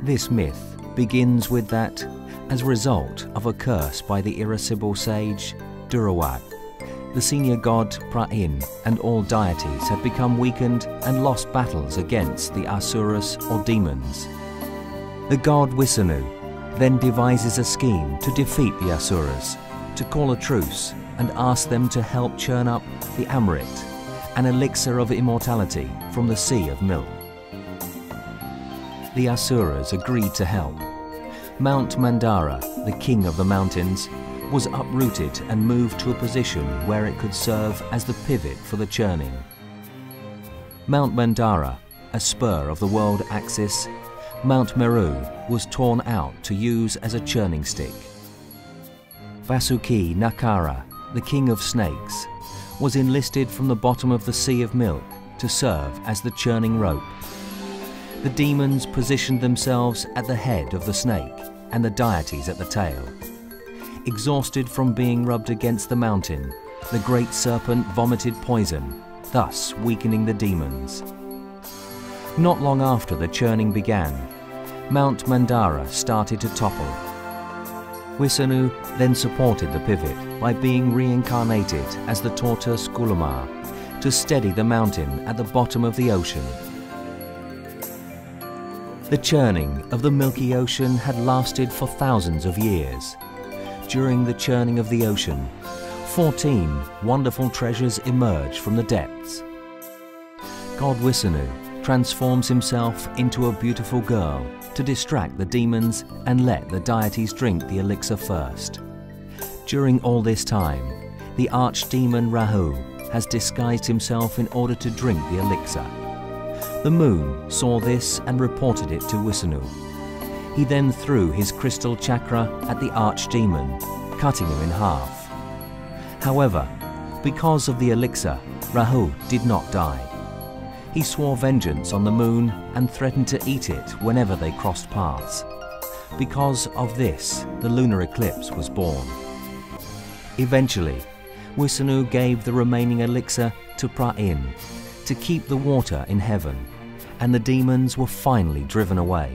This myth begins with that, as a result of a curse by the irascible sage Durawat, the senior god Pra'in and all deities had become weakened and lost battles against the Asuras or demons. The god Wisanu then devises a scheme to defeat the Asuras, to call a truce and ask them to help churn up the Amrit, an elixir of immortality from the Sea of Milk. The Asuras agreed to help. Mount Mandara, the king of the mountains, was uprooted and moved to a position where it could serve as the pivot for the churning. Mount Mandara, a spur of the world axis, Mount Meru was torn out to use as a churning stick. Vasuki Nakara, the king of snakes, was enlisted from the bottom of the Sea of Milk to serve as the churning rope. The demons positioned themselves at the head of the snake and the deities at the tail. Exhausted from being rubbed against the mountain, the great serpent vomited poison, thus weakening the demons. Not long after the churning began, Mount Mandara started to topple. Wisanu then supported the pivot by being reincarnated as the tortoise Gulamar to steady the mountain at the bottom of the ocean. The churning of the Milky Ocean had lasted for thousands of years. During the churning of the ocean, 14 wonderful treasures emerge from the depths. God Wisanu transforms himself into a beautiful girl to distract the demons and let the deities drink the elixir first. During all this time, the archdemon Rahu has disguised himself in order to drink the elixir. The moon saw this and reported it to Wisanu. He then threw his crystal chakra at the archdemon, cutting him in half. However, because of the elixir, Rahu did not die. He swore vengeance on the moon and threatened to eat it whenever they crossed paths. Because of this, the lunar eclipse was born. Eventually, Wisanu gave the remaining elixir to Pra'in to keep the water in heaven, and the demons were finally driven away.